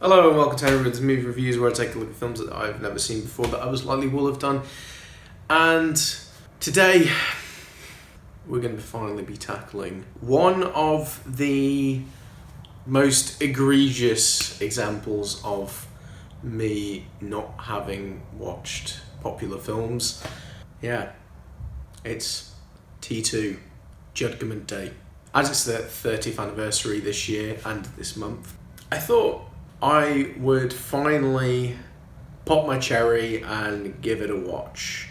Hello and welcome to Henry's Movie Reviews, where I take a look at films that I've never seen before that others likely will have done. And today we're going to finally be tackling one of the most egregious examples of me not having watched popular films. Yeah, it's T2, Judgment Day. As it's the 30th anniversary this year and this month, I thought I would finally pop my cherry and give it a watch.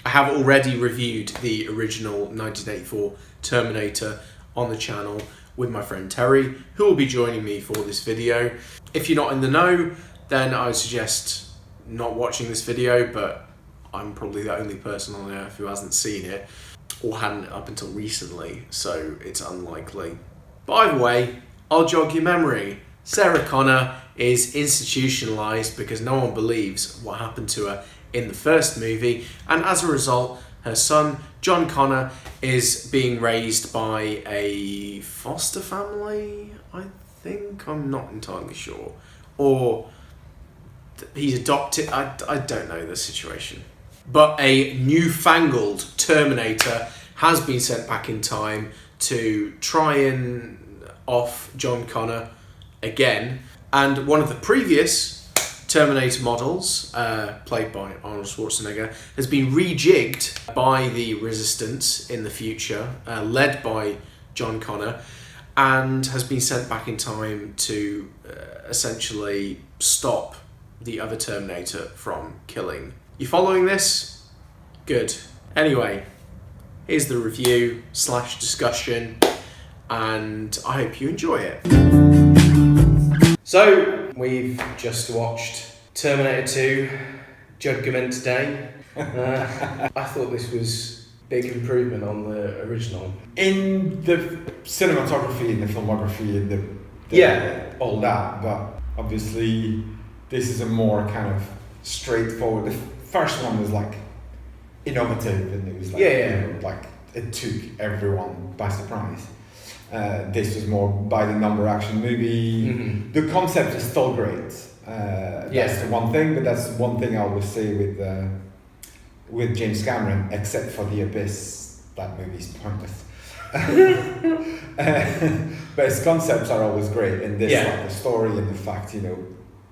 I have already reviewed the original 1984 Terminator on the channel with my friend Terry, who will be joining me for this video. If you're not in the know, then I would suggest not watching this video, but I'm probably the only person on earth who hasn't seen it, or hadn't up until recently, so it's unlikely. But either way, I'll jog your memory. Sarah Connor is institutionalized because no one believes what happened to her in the first movie, and as a result, her son, John Connor, is being raised by a foster family, I think? I'm not entirely sure. Or he's adopted, I don't know the situation. But a newfangled Terminator has been sent back in time to try and off John Connor again, and one of the previous Terminator models, played by Arnold Schwarzenegger, has been rejigged by the Resistance in the future, led by John Connor, and has been sent back in time to essentially stop the other Terminator from killing. You following this? Good. Anyway, here's the review / discussion, and I hope you enjoy it. So, we've just watched Terminator 2, Judgment Day. I thought this was a big improvement on the original. In the cinematography, in the filmography, in all that, but obviously this is a more kind of straightforward. The first one was like innovative, and it was like, you know, like it took everyone by surprise. This was more by the number action movie. Mm-hmm. The concept is still great. That's the one thing, but that's one thing I always say with James Cameron, except for The Abyss, that movie's pointless. But his concepts are always great, and this, like the story and the fact, you know,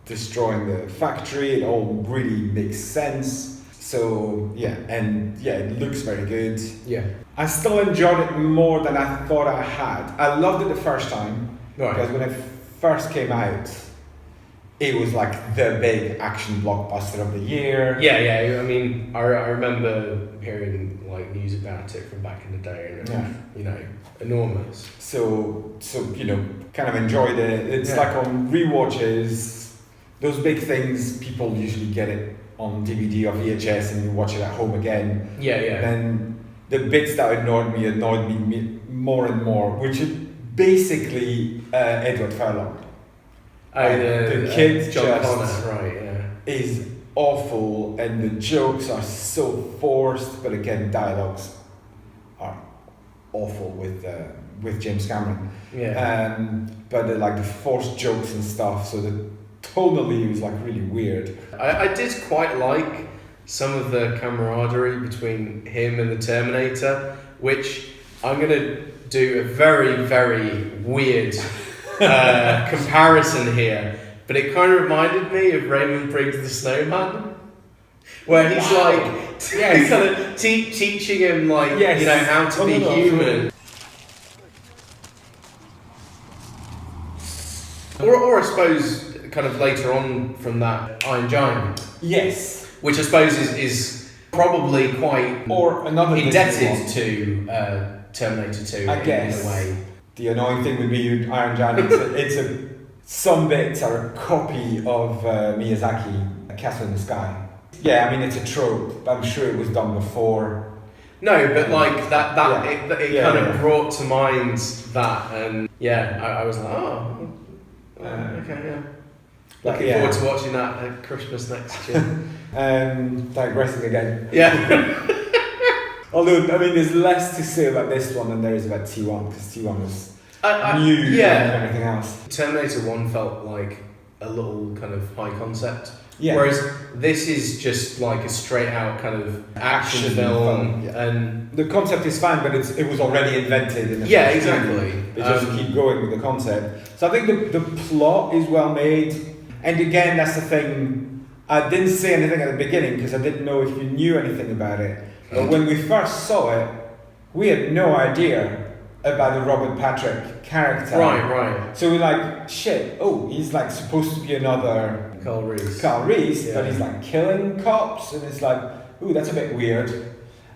destroying the factory, it all really makes sense. So it looks very good. Yeah, I still enjoyed it more than I thought I had. I loved it the first time, because when it first came out, it was like the big action blockbuster of the year. Yeah. I mean, I remember hearing like news about it from back in the day, and it was, you know, enormous. So you know, kind of enjoyed it. It's like on rewatches, those big things, people usually get it on DVD or VHS and you watch it at home again. Then the bits that annoyed me more and more, which is basically Edward Furlong. The kid John Connor, is awful, and the jokes are so forced, but again, dialogues are awful with James Cameron. But like the forced jokes and stuff, so the tonally it was like really weird. I did quite like some of the camaraderie between him and the Terminator, which I'm going to do a very, very weird comparison here, but it kind of reminded me of Raymond Briggs the Snowman, where he's he's kind of teaching him you know, how to be human. Or I suppose kind of later on from that, Iron Giant. Yes. Which I suppose is probably quite indebted to Terminator 2 I guess. In a way. The annoying thing would be Iron Giant, some bits are a copy of Miyazaki, Castle in the Sky. Yeah, I mean it's a trope, but I'm sure it was done before. No, but like it kind of brought to mind that, and I was like, okay. Looking forward to watching that at Christmas next year. Digressing again. Yeah. Although, I mean, there's less to say about this one than there is about T1, because T1 was new than everything else. Terminator 1 felt like a little kind of high concept. Yeah. Whereas this is just like a straight out kind of action film, yeah. and the concept is fine, but it was already invented in the yeah, first exactly. movie. They just keep going with the concept. So I think the plot is well made, and again, that's the thing. I didn't say anything at the beginning because I didn't know if you knew anything about it. But when we first saw it, we had no idea about the Robert Patrick character. Right. So we're like, shit. Oh, he's like supposed to be another Carl Reese, yeah. But he's like killing cops, and it's like, ooh, that's a bit weird.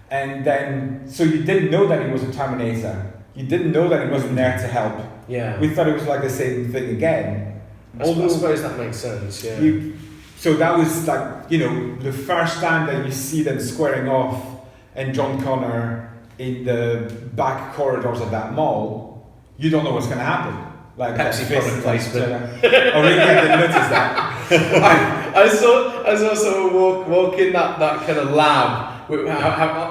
And then, so you didn't know that he was a Terminator. You didn't know that he wasn't there to help. Yeah. We thought it was like the same thing again. I suppose that makes sense. Yeah. So that was like, the first time that you see them squaring off, and John Connor in the back corridors of that mall, you don't know what's going to happen. Like Pepsi product placement. Oh, really? I didn't notice that. I saw someone walk in that kind of lab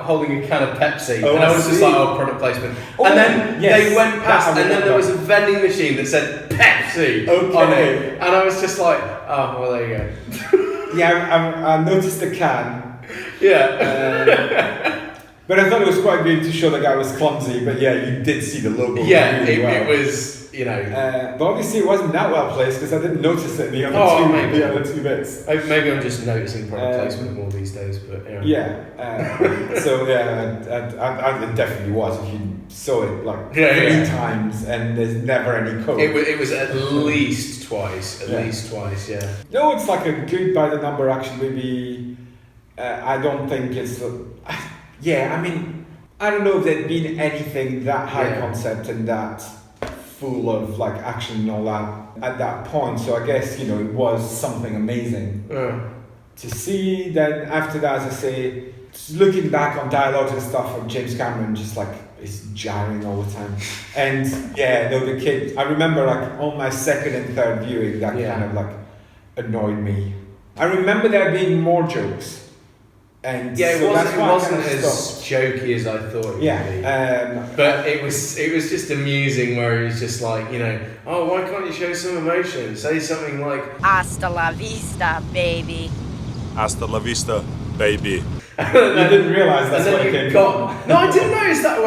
holding a can of Pepsi, and I was just like, oh, product placement. And then they went past, and then there was a vending machine that said Pepsi on it, and I was just like, oh, well, there you go. Yeah, I noticed the can. Yeah. But I thought it was quite good to show the guy was clumsy, but yeah, you did see the logo. Yeah, really it was, but obviously it wasn't that well placed because I didn't notice it in the other two bits. Maybe I'm just noticing product placement more these days, but so yeah, it definitely was. If you saw it like 3 times and there's never any code. It was at least twice. Yeah. No, it's like a good by the number action movie. I don't think it's. I mean, I don't know if there'd been anything that high concept and that full of like action and all that at that point. So I guess it was something amazing to see. Then after that, as I say, looking back on dialogues and stuff from James Cameron, just like it's jarring all the time. And the kid. I remember like on my second and third viewing, that kind of like annoyed me. I remember there being more jokes. And it so wasn't as jokey as I thought it would be. But it was just amusing where he was just like, oh, why can't you show some emotion? Say something like, Hasta la vista, baby. Hasta la vista, baby. You didn't realise that's what it came from. No, I didn't notice that.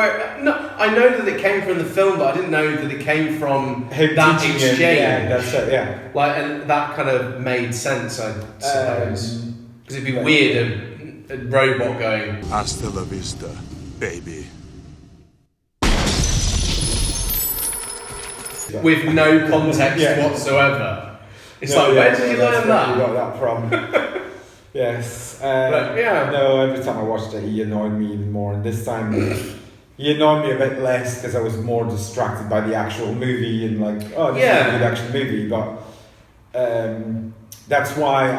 I know that it came from the film, but I didn't know that it came from that exchange. That's it, yeah. Like, and that kind of made sense, I suppose. Because it'd be weird a robot going Hasta la vista, baby. With no context whatsoever. It's where did you learn that? You got that from. Yes. No, every time I watched it, he annoyed me even more. And this time, he annoyed me a bit less because I was more distracted by the actual movie and like, this is a good action movie. But that's why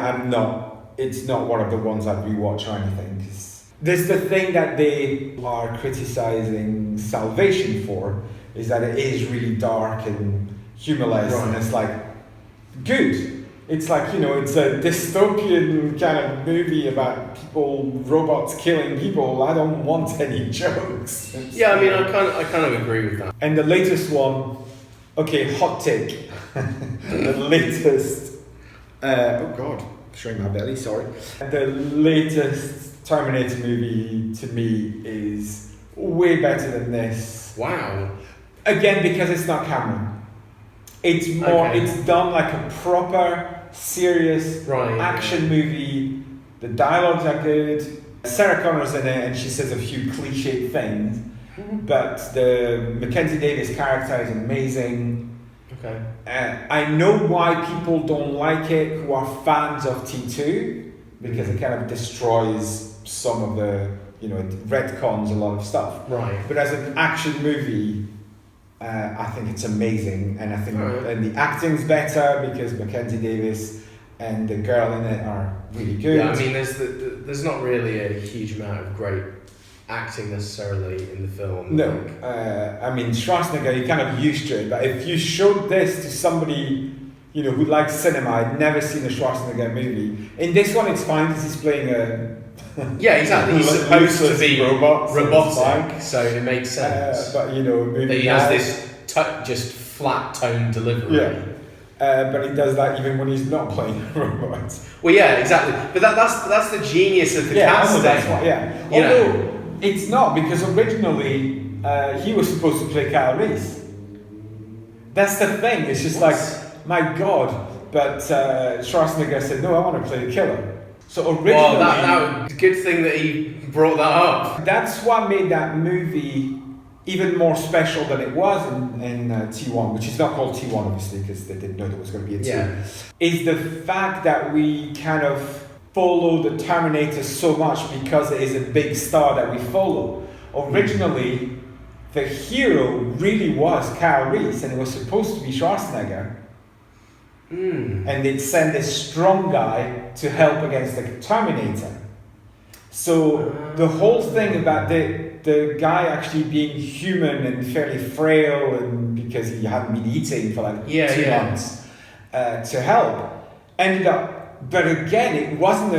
it's not one of the ones I'd rewatch or anything. Cause there's the thing that they are criticizing Salvation for, is that it is really dark and humorless, and it's like, good. It's like, it's a dystopian kind of movie about robots killing people. I don't want any jokes. I mean, I kind of agree with that. And the latest one, hot take. The latest, oh God. Showing my belly, sorry. The latest Terminator movie to me is way better than this. Wow. Again, because it's not Cameron. It's more, it's done like a proper, serious action movie. The dialogues are good. Sarah Connor's in it and she says a few cliched things. But the Mackenzie Davis character is amazing. Okay. I know why people don't like it who are fans of T2, because it kind of destroys some of the, it retcons a lot of stuff. Right. But as an action movie, I think it's amazing, and I think and the acting's better because Mackenzie Davis and the girl in it are really good. Yeah, I mean, there's not really a huge amount of great acting necessarily in the film. No, I mean Schwarzenegger, you're kind of used to it, but if you showed this to somebody who likes cinema, I'd never seen a Schwarzenegger movie. In this one, it's fine because he's playing a exactly. He's supposed to be robotic, so it makes sense. But that he has this just flat tone delivery. but he does that even when he's not playing robots. Well, yeah, exactly. But that's the genius of the casting. That's why, Although it's not, because originally he was supposed to play Kyle Reese. That's the thing. It's just like, my God. But Schwarzenegger said, no, I want to play the killer. So originally... Well, that good thing that he brought that up. That's what made that movie even more special than it was in T1, which is not called T1, obviously, because they didn't know there was going to be a T. Yeah. Is the fact that we kind of follow the Terminator so much because it is a big star that we follow. Originally, the hero really was Kyle Reese, and it was supposed to be Schwarzenegger. And they'd send this strong guy to help against the Terminator. So the whole thing about the guy actually being human and fairly frail, and because he hadn't been eating for like 2 months to help, ended up. But again, it wasn't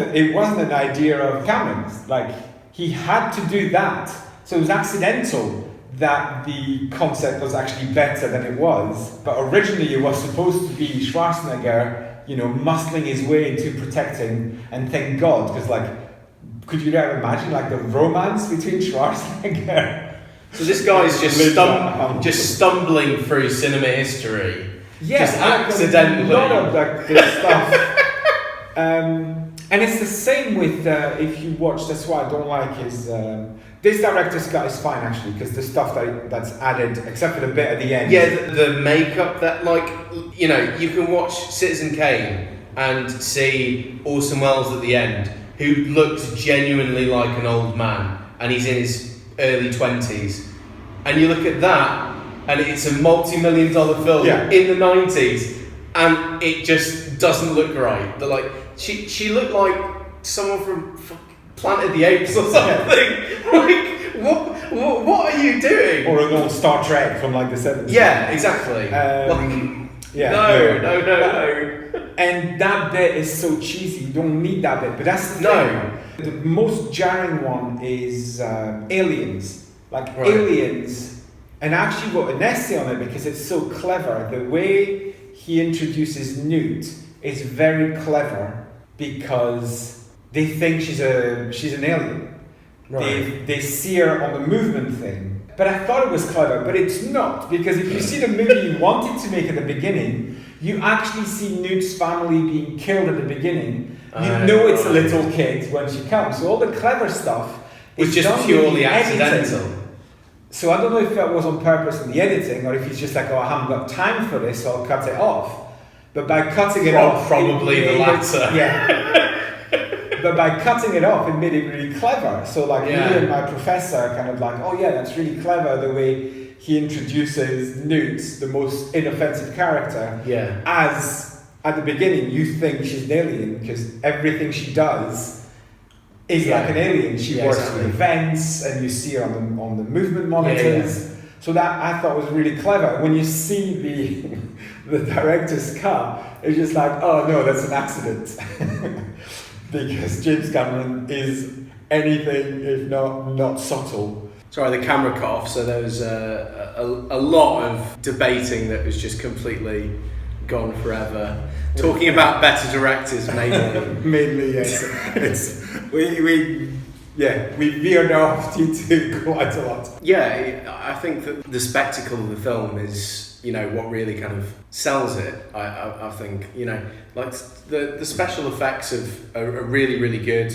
an idea of Cameron's. Like, he had to do that, so it was accidental that the concept was actually better than it was. But originally, it was supposed to be Schwarzenegger, muscling his way into protecting, and thank God, because like, could you ever imagine like the romance between Schwarzenegger? So this guy's just stumbling through cinema history. Yeah, just accidentally. A lot of like this stuff. And it's the same with if you watch. That's why I don't like his. This director's cut is fine actually, because the stuff that's added, except for the bit at the end. Yeah, the makeup that you can watch Citizen Kane and see Orson Welles at the end, who looks genuinely like an old man, and he's in his early 20s. And you look at that, and it's a multi-million-dollar film in the 90s, and it just doesn't look right. But like, she looked like someone from Planet of the Apes or something. Like, what are you doing? Or an old Star Trek from like the 70s. Yeah, exactly. No. And that bit is so cheesy. You don't need that bit. But that's the thing. The most jarring one is Aliens. Like Aliens. And I actually wrote an essay on it because it's so clever. The way he introduces Newt is very clever, because they think she's an alien. Right. They see her on the movement thing. But I thought it was clever, but it's not, because if you see the movie you wanted to make at the beginning, you actually see Newt's family being killed at the beginning. You know it's a little kid when she comes. So all the clever stuff was just purely accidental. So I don't know if that was on purpose in the editing, or if he's just like, I haven't got time for this, so I'll cut it off. But by cutting it off... Probably the latter. Yeah. But by cutting it off, it made it really clever. So like me and my professor kind of like, oh yeah, that's really clever, the way he introduces Newt, the most inoffensive character, as at the beginning you think she's an alien, because everything she does is like an alien. She works with events, and you see her on the movement monitors. So that I thought was really clever. When you see the director's cut, it's just like, oh no, that's an accident. Because James Cameron is anything if not subtle. Sorry, the camera cut off, so there was a lot of debating that was just completely gone forever. Talking about better directors, mainly. Mainly, yes. We veered off to quite a lot. Yeah, I think that the spectacle of the film is, what really kind of sells it. I think, like the special effects are really, really good.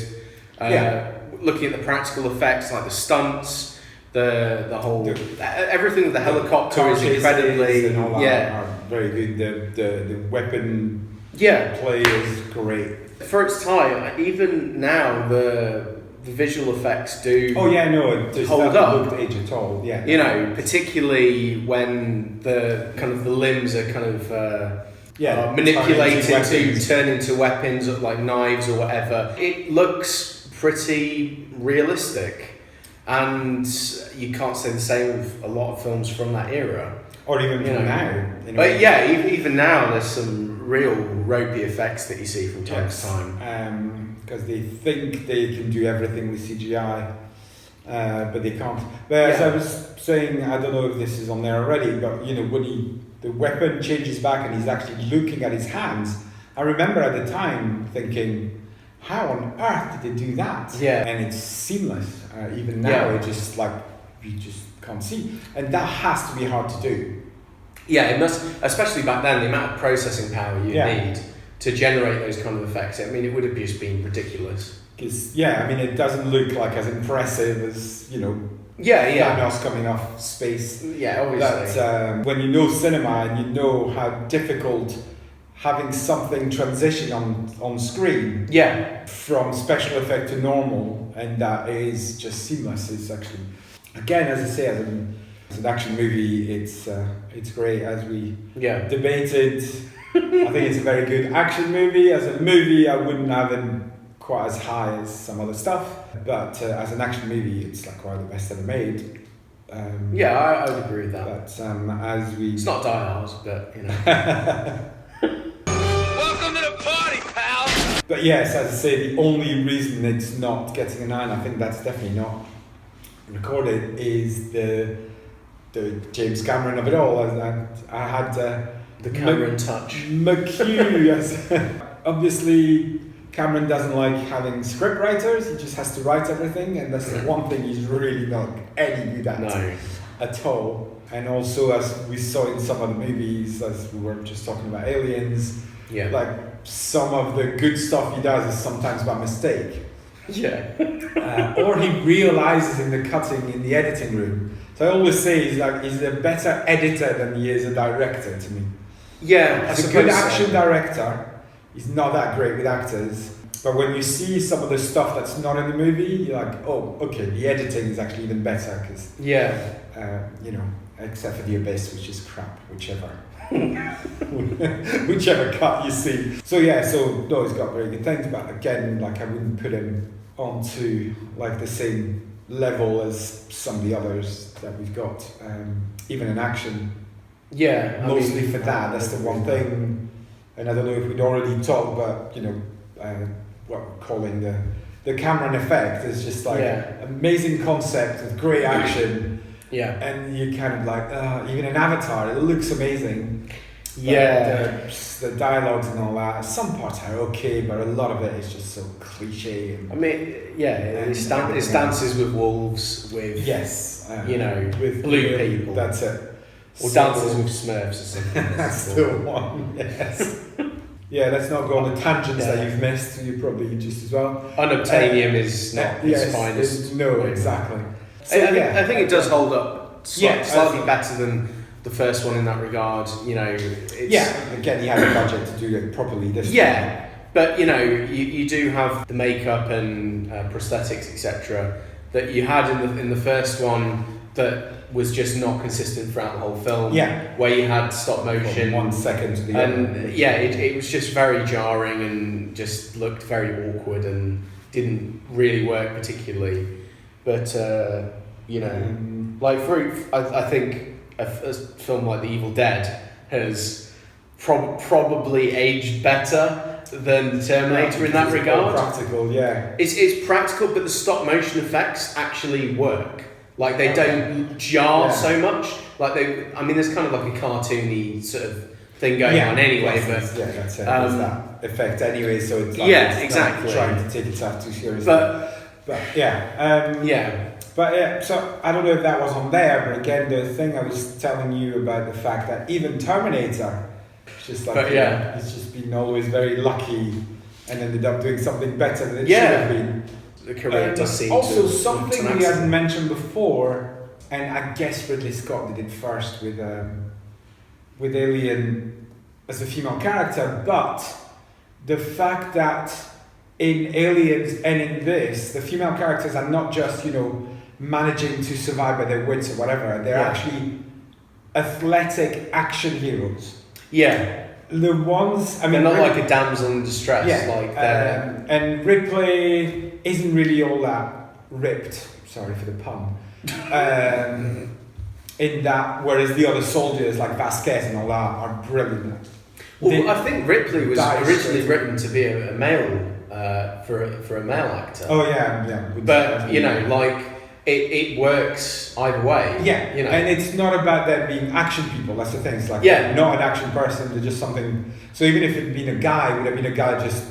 Looking at the practical effects, like the stunts, the whole everything with the helicopter is incredibly are very good. The weapon play is great for its time. Even now, the visual effects do hold up. Age at all. Particularly when the limbs are kind of manipulated to turn into weapons, like knives or whatever. It looks pretty realistic, and you can't say the same of a lot of films from that era. Or even now. But even now, there's some real ropey effects that you see from time to time. Because they think they can do everything with CGI, but they can't. But as I was saying, I don't know if this is on there already, but when the weapon changes back and he's actually looking at his hands. I remember at the time thinking, how on earth did they do that? Yeah. And it's seamless. Even now, it just like, you just can't see. And that has to be hard to do. Yeah, it must, especially back then, the amount of processing power you need to generate those kind of effects. I mean, it would have just been ridiculous. Because, it doesn't look like as impressive as, Thanos coming off space. Yeah, obviously. But when you know cinema and you know how difficult having something transition on screen from special effect to normal, and that is just seamless, is actually, again, as I say, as an action movie, it's great. As we debated, I think it's a very good action movie. As a movie, I wouldn't have it quite as high as some other stuff, but as an action movie, it's like one of the best ever made. I would agree with that. But it's not Die Hard, but Welcome to the party, pal. But yes, as I say, the only reason it's not getting a 9, I think that's definitely not recorded, is the James Cameron of it all. I had the Cameron touch. McHugh, yes. Obviously, Cameron doesn't like having script writers. He just has to write everything, and that's the one thing he's really not any good at at all. And also, as we saw in some of the movies, as we were just talking about Aliens, like some of the good stuff he does is sometimes by mistake. Or he realizes in the cutting, in the editing room. So I always say he's a better editor than he is a director to me. Yeah, he's a good action director. He's not that great with actors. But when you see some of the stuff that's not in the movie, you're like, oh, okay, the editing is actually even better because, except for The Abyss, which is crap, whichever cut you see. So no, he's got very good things, but again, like I wouldn't put him onto like the same level as some of the others that we've got, even in action. Mostly for that's the one thing. And I don't know if we'd already talked about, what we're calling the Cameron effect. Is just like amazing concept with great action. And you kind of like, even in Avatar, it looks amazing. The dialogues and all that, some parts are okay, but a lot of it is just so cliche. And, it's dances with wolves, with with blue people. That's it. Or dances with Smurfs or something. That's the one. Yes. Let's not go on the tangents that you've missed. You probably just as well. Unobtainium is not his finest. No, exactly. So, I think it does hold up slightly better than the first one in that regard. Again, he had a budget to do it properly. But you do have the makeup and prosthetics, etc., that you had in the first one that was just not consistent throughout the whole film. Where you had stop motion, 1 second to the and it was just very jarring and just looked very awkward and didn't really work particularly. But I think a film like The Evil Dead has probably aged better than Terminator in that regard. Practical, It's practical, but the stop motion effects actually work. Like they don't jar so much. Like there's kind of like a cartoony sort of thing going on anyway. That's it. There's that effect anyway. So it's exactly not trying to take itself too seriously. So I don't know if that was on there, but again, the thing I was telling you about the fact that even Terminator, it's just like he's just been always very lucky and ended up doing something better than it should have been. The career does seem also to something we hadn't mentioned before, and I guess Ridley Scott did it first with Alien as a female character, but the fact that in Aliens and in this, the female characters are not just managing to survive by their wits or whatever. They're actually athletic action heroes. The ones, they're not like a damsel in distress. And Ripley isn't really all that ripped. Sorry for the pun. In that, whereas the other soldiers like Vasquez and all that are brilliant. Well, I think Ripley was originally written to be a male for a male actor. Oh yeah. But it works either way. Yeah, you know. and it's not about them being action people. That's the thing. It's like Yeah. they're not an action person. They're just something. So even if it'd been a guy, it would have been a guy just,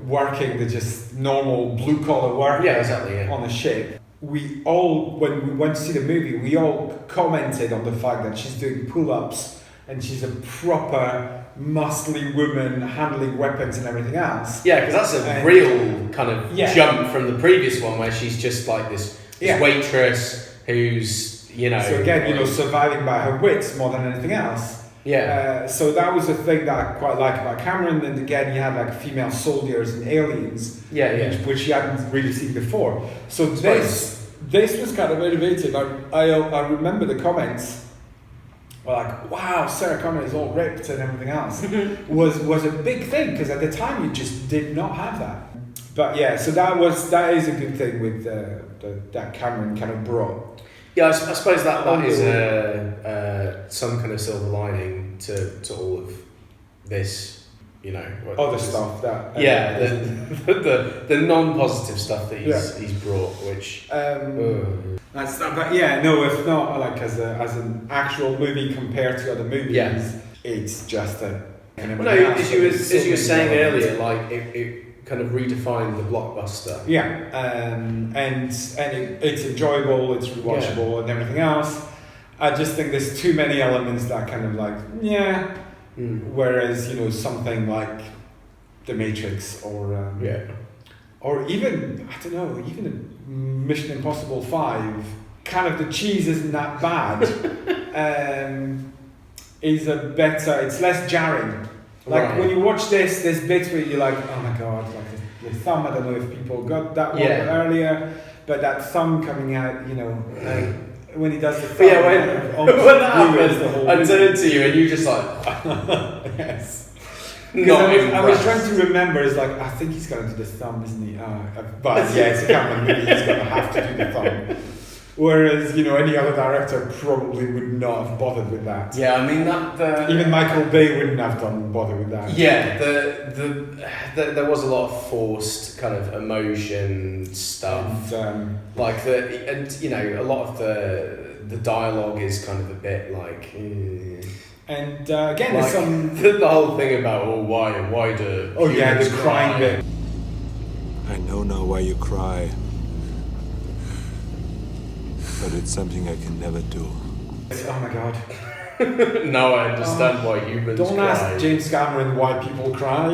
working the just normal blue collar work. Yeah, exactly, yeah. On a ship. We all, when we went to see the movie, we all commented on the fact that she's doing pull-ups and she's a proper muscly woman handling weapons and everything else. Yeah, because that's a real kind of jump from the previous one where she's just like this waitress who's, So again, surviving by her wits more than anything else. Yeah. So that was the thing that I quite like about Cameron. And again, he had like female soldiers and aliens, which you hadn't really seen before. So this was kind of innovative. I remember the comments were like, "Wow, Sarah Connor is all ripped and everything else." was a big thing because at the time you just did not have that. But yeah, so that is a good thing with that Cameron kind of brought. Yeah, I suppose that is some kind of silver lining to all of this, Other stuff that the non-positive stuff that he's brought, which that's but if not like as an actual movie compared to other movies, it's just a. As you were saying earlier, like it kind of redefined the blockbuster. Yeah, and it's enjoyable, it's rewatchable, and everything else. I just think there's too many elements that kind of like whereas something like The Matrix or even I don't know, even Mission Impossible 5, kind of the cheese isn't that bad. It's less jarring. Like when you watch this, there's bits where you're like, oh my god, like the thumb. I don't know if people got that one earlier, but that thumb coming out, when he does the thumb. When that happens, I turned to you and you just like, yes. I was trying to remember. It's like I think he's going to do the thumb, isn't he? But it's a Cameron movie. He's going to have to do the thumb. Whereas, any other director probably would not have bothered with that. Yeah, I mean even Michael Bay wouldn't have bothered with that. Yeah, there was a lot of forced kind of emotion stuff, and, a lot of the dialogue is kind of a bit like. And again, like, there's some the whole thing about why do the crying bit. I know now why you cry. But it's something I can never do. Oh my god. Now I understand why humans don't cry. ask James Cameron why people cry.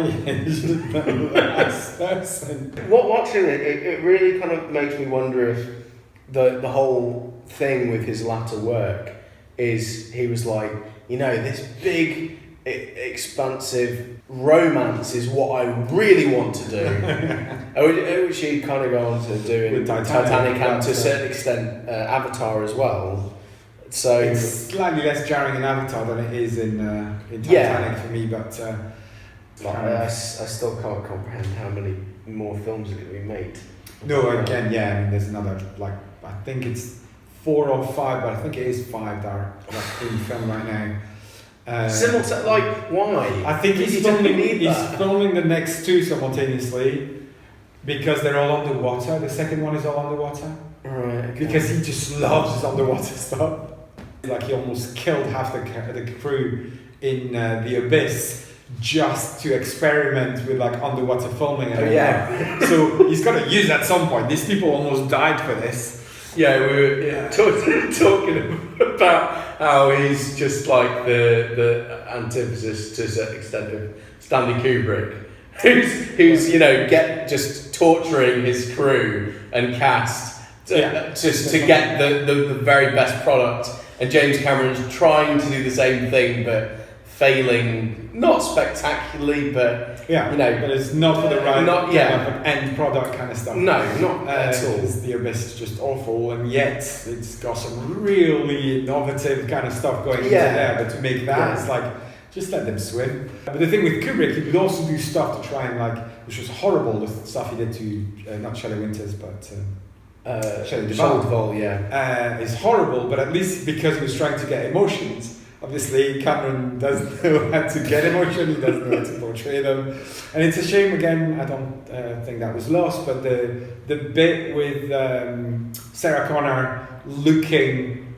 Watching it really kind of makes me wonder if the whole thing with his latter work is he was like, this big, expansive romance is what I really want to do. Which he kind of go on to do in Titanic and to a certain extent Avatar as well. So it's slightly less jarring in Avatar than it is in Titanic for me, but I still can't comprehend how many more films are going to be made. No, again, there's another, I think it's 4 or 5, but I think it is 5 that are in film right now. Why? I think he's filming the next 2 simultaneously because they're all underwater. The second one is all underwater. Right. Okay. Because he just loves his underwater stuff. Like he almost killed half the crew in the Abyss just to experiment with underwater filming. And so he's got to use it at some point. These people almost died for this. Yeah, we were talking about how he's just like the antithesis to a certain extent of Stanley Kubrick, who's just torturing his crew and cast just to get the very best product, and James Cameron's trying to do the same thing but failing, not spectacularly, but but it's not for the right end product kind of stuff. No, not at all. The Abyss is just awful, and yet it's got some really innovative kind of stuff going into there. But to make that, it's like just let them swim. But the thing with Kubrick, he would also do stuff to try and which was horrible. The stuff he did to not Shelley Winters, but Shelley Duvall. Is horrible. But at least because he was trying to get emotions. Obviously, Cameron does know how to get emotion, he does know how to portray them. And it's a shame, again, I don't think that was lost, but the bit with Sarah Connor looking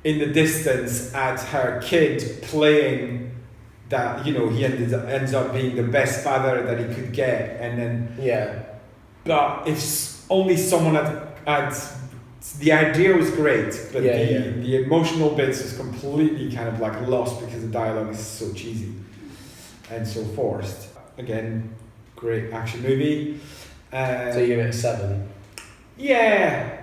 in the distance at her kid playing that, you know, he ends up being the best father that he could get, and then but if only someone had the idea was great, but the emotional bits was completely kind of like lost because the dialogue is so cheesy and so forced. Again, great action movie. So you give it a 7? Yeah.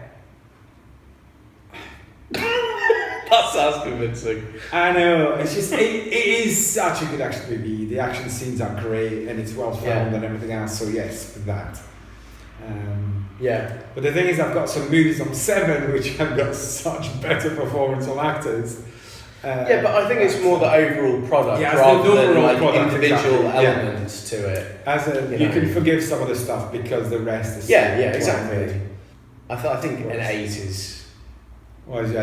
That sounds convincing. I know, it's just, it is such a good action movie. The action scenes are great and it's well filmed and everything else, so yes, for that. But the thing is, I've got some movies on 7 which have got such better performance on actors. But I think it's more the overall product rather than like individual elements to it. As you can forgive some of the stuff because the rest is exactly. I think an 8 is reasonable.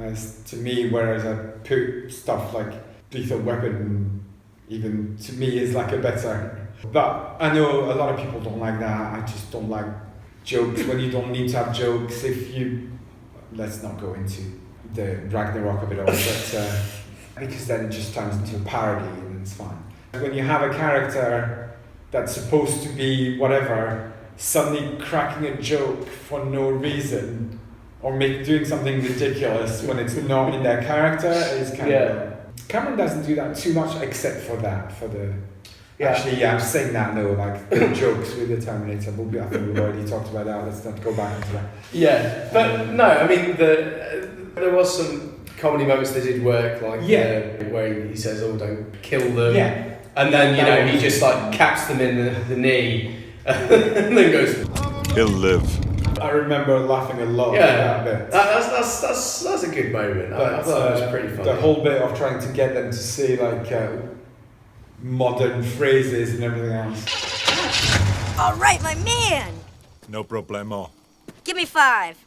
As to me, whereas I put stuff like Lethal Weapon, even to me, is like a better. But I know a lot of people don't like that. I just don't like jokes when you don't need to have jokes. Let's not go into the Ragnarok of it all, but because then it just turns into a parody and it's fine. When you have a character that's supposed to be whatever, suddenly cracking a joke for no reason or doing something ridiculous when it's not in their character is kind of. Cameron doesn't do that too much except for that, for the. Actually, I'm saying that though, like the jokes with the Terminator. But I think we've already talked about that. Let's not go back into that. But no, I mean there was some comedy moments that did work, like where he says, "Oh, don't kill them," and then he just like caps them in the knee, and then goes, He'll live. I remember laughing a lot at that bit. That's a good moment. I thought it was pretty funny. The whole bit of trying to get them to say like modern phrases and everything else. All right, my man. No problemo. Give me 5.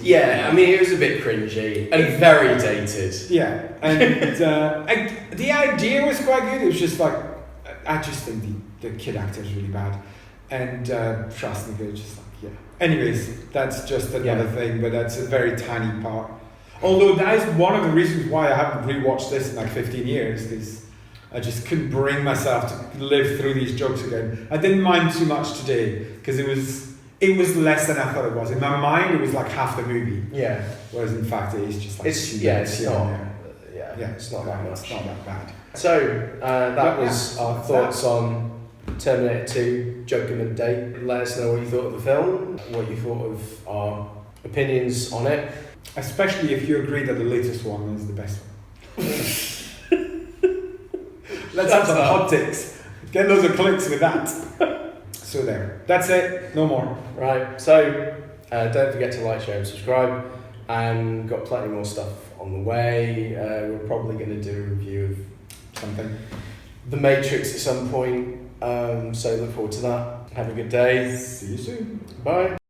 Yeah, I mean, it was a bit cringy and very dated. Yeah, and the idea was quite good. It was just like, I just think the kid actor is really bad. And Schwarzenegger just like, Anyways, that's just another thing, but that's a very tiny part. Although that is one of the reasons why I haven't rewatched this in like 15 years, because I just couldn't bring myself to live through these jokes again. I didn't mind too much today, because it was less than I thought it was. In my mind, it was like half the movie. Yeah. Whereas in fact, it is just like it's not that much. It's not that bad. So that was our thoughts on Terminator 2, Judgment Day. Let us know what you thought of the film, what you thought of our opinions on it. Especially if you agree that the latest one is the best one. Let's have some hot takes. Get loads of clicks with that. So there. That's it. No more. Right. So don't forget to like, share and subscribe. And got plenty more stuff on the way. We're probably going to do a review of something. The Matrix at some point. So look forward to that. Have a good day. See you soon. Bye.